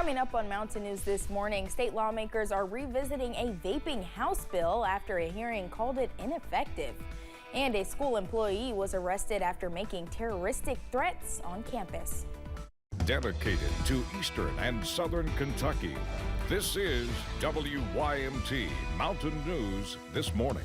Coming up on Mountain News this morning, state lawmakers are revisiting a vaping House bill after a hearing called it ineffective. And a school employee was arrested after making terroristic threats on campus. Dedicated to Eastern and Southern Kentucky, this is WYMT Mountain News this morning.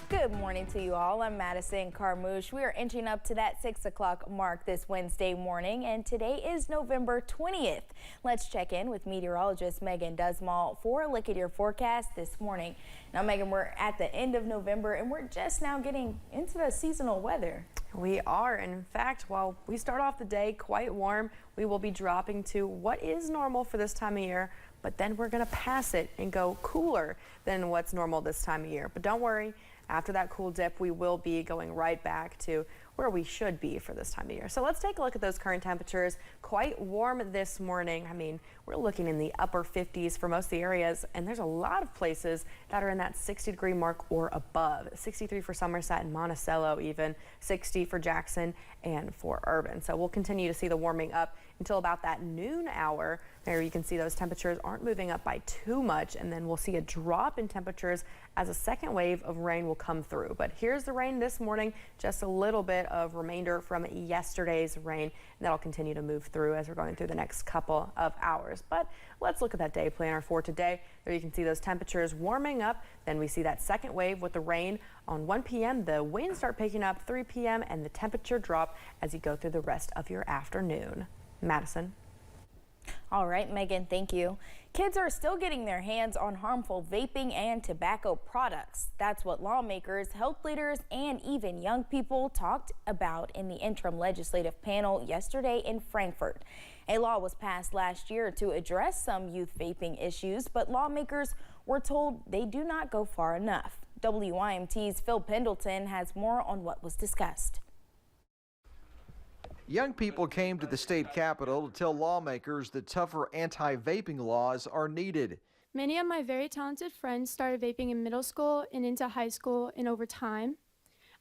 Good morning to you all. I'm Madison Carmouche. We are inching up to that 6 o'clock mark this Wednesday morning, and today is November 20th. Let's check in with meteorologist Megan Dusmall for a look at your forecast this morning. Now, Megan, we're at the end of November, and we're just now getting into the seasonal weather. We are. In fact, while we start off the day quite warm, we will be dropping to what is normal for this time of year, but then we're going to pass it and go cooler than what's normal this time of year. But don't worry. After that cool dip, we will be going right back to where we should be for this time of year. So let's take a look at those current temperatures. Quite warm this morning. I mean, we're looking in the upper 50s for most of the areas, and there's a lot of places that are in that 60-degree mark or above. 63 for Somerset and Monticello, even 60 for Jackson and for Urban. So we'll continue to see the warming up until about that noon hour. There you can see those temperatures aren't moving up by too much, and then we'll see a drop in temperatures as a second wave of rain will come through. But here's the rain this morning, just a little bit of remainder from yesterday's rain, and that'll continue to move through as we're going through the next couple of hours. But let's look at that day planner for today. There you can see those temperatures warming up. Then we see that second wave with the rain on 1 p.m. The winds start picking up 3 p.m. and the temperature drop as you go through the rest of your afternoon. Madison. All right, Megan, thank you. Kids are still getting their hands on harmful vaping and tobacco products. That's what lawmakers, health leaders, and even young people talked about in the interim legislative panel yesterday in Frankfort. A law was passed last year to address some youth vaping issues, but lawmakers were told they do not go far enough. WYMT's Phil Pendleton has more on what was discussed. Young people came to the state capitol to tell lawmakers that tougher anti-vaping laws are needed. Many of my very talented friends started vaping in middle school and into high school and over time.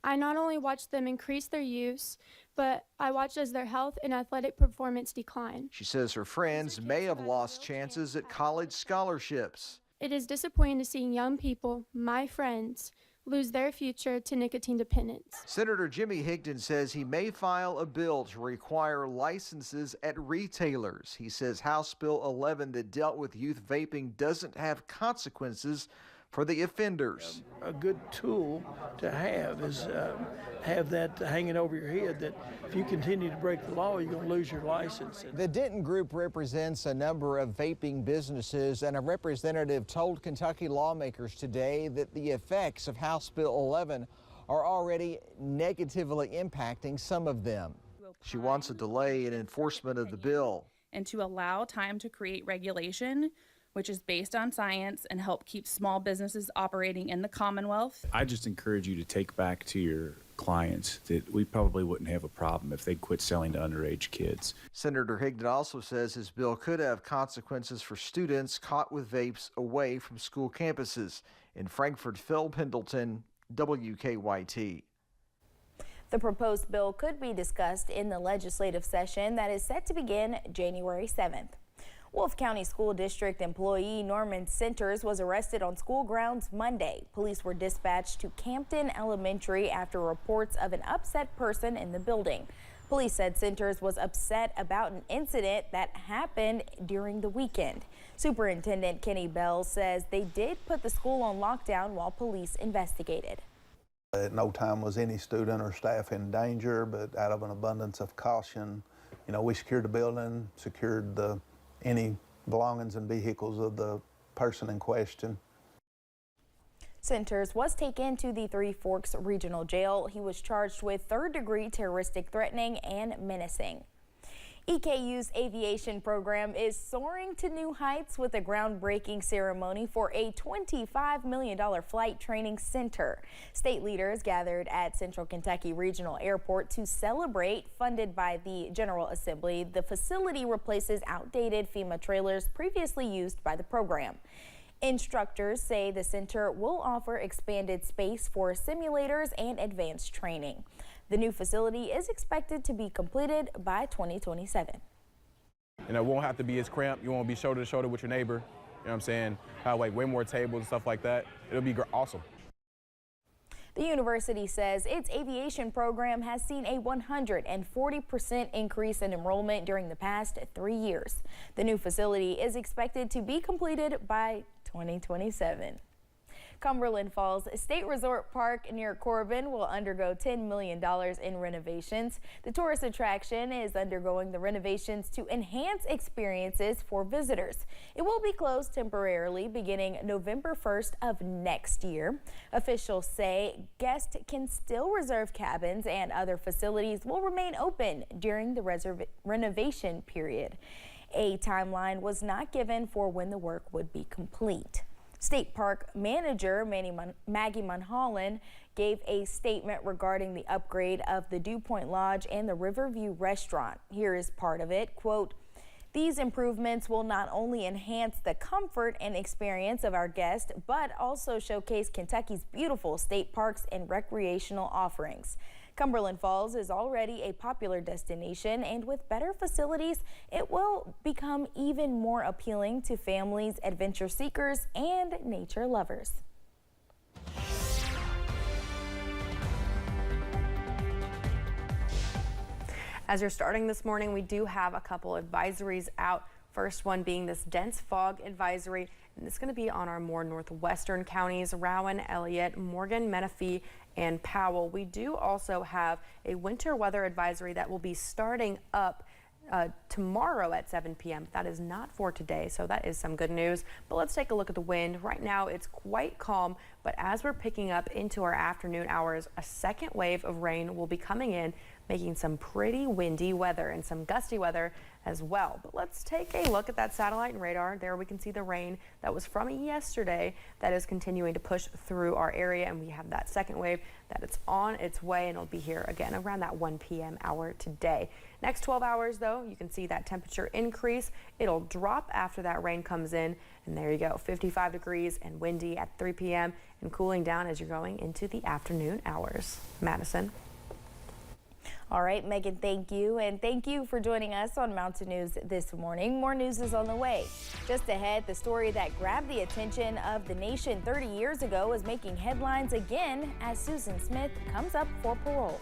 I not only watched them increase their use, but I watched as their health and athletic performance decline. She says her friends may have lost chances at college scholarships. It is disappointing to see young people, my friends, lose their future to nicotine dependence. Senator Jimmy Higdon says he may file a bill to require licenses at retailers. He says House Bill 11 that dealt with youth vaping doesn't have consequences for the offenders. A good tool to have is have that hanging over your head that if you continue to break the law, you're going to lose your license. The Denton Group represents a number of vaping businesses, and a representative told Kentucky lawmakers today that the effects of House Bill 11 are already negatively impacting some of them. She wants a delay in enforcement of the bill. And to allow time to create regulation which is based on science and help keep small businesses operating in the Commonwealth. I just encourage you to take back to your clients that we probably wouldn't have a problem if they'd quit selling to underage kids. Senator Higdon also says his bill could have consequences for students caught with vapes away from school campuses. In Frankfort, Phil Pendleton, WKYT. The proposed bill could be discussed in the legislative session that is set to begin January 7th. Wolf County School District employee Norman Centers was arrested on school grounds Monday. Police were dispatched to Campton Elementary after reports of an upset person in the building. Police said Centers was upset about an incident that happened during the weekend. Superintendent Kenny Bell says they did put the school on lockdown while police investigated. At no time was any student or staff in danger, but out of an abundance of caution, we secured the building, secured any belongings and vehicles of the person in question. Centers was taken to the Three Forks Regional Jail. He was charged with third-degree terroristic threatening and menacing. EKU's aviation program is soaring to new heights with a groundbreaking ceremony for a $25 million flight training center. State leaders gathered at Central Kentucky Regional Airport to celebrate. Funded by the General Assembly, the facility replaces outdated FEMA trailers previously used by the program. Instructors say the center will offer expanded space for simulators and advanced training. The new facility is expected to be completed by 2027. You know, it won't have to be as cramped. You won't be shoulder to shoulder with your neighbor. You know what I'm saying? Have like way more tables and stuff like that. It'll be awesome. The university says its aviation program has seen a 140% increase in enrollment during the past 3 years. The new facility is expected to be completed by 2027. Cumberland Falls State Resort Park near Corbin will undergo $10 million in renovations. The tourist attraction is undergoing the renovations to enhance experiences for visitors. It will be closed temporarily beginning November 1st of next year. Officials say guests can still reserve cabins and other facilities will remain open during the renovation period. A timeline was not given for when the work would be complete. State Park Manager Maggie Mulholland gave a statement regarding the upgrade of the Dew Point Lodge and the Riverview Restaurant. Here is part of it. Quote, "These improvements will not only enhance the comfort and experience of our guests, but also showcase Kentucky's beautiful state parks and recreational offerings. Cumberland Falls is already a popular destination, and with better facilities, it will become even more appealing to families, adventure seekers, and nature lovers." As you're starting this morning, we do have a couple advisories out. First one being this dense fog advisory, and it's going to be on our more northwestern counties, Rowan, Elliott, Morgan, Menifee, and Powell. We do also have a winter weather advisory that will be starting up tomorrow at 7 p.m. That is not for today, so that is some good news. But let's take a look at the wind. Right now it's quite calm, but as we're picking up into our afternoon hours, a second wave of rain will be coming in, making some pretty windy weather and some gusty weather as well. But let's take a look at that satellite and radar. There we can see the rain that was from yesterday that is continuing to push through our area, and we have that second wave that it's on its way, and it'll be here again around that 1 p.m. hour today. Next 12 hours though, you can see that temperature increase. It'll drop after that rain comes in, and there you go, 55 degrees and windy at 3 p.m. and cooling down as you're going into the afternoon hours. Madison. All right, Megan, thank you. And thank you for joining us on Mountain News this morning. More news is on the way. Just ahead, the story that grabbed the attention of the nation 30 years ago is making headlines again as Susan Smith comes up for parole.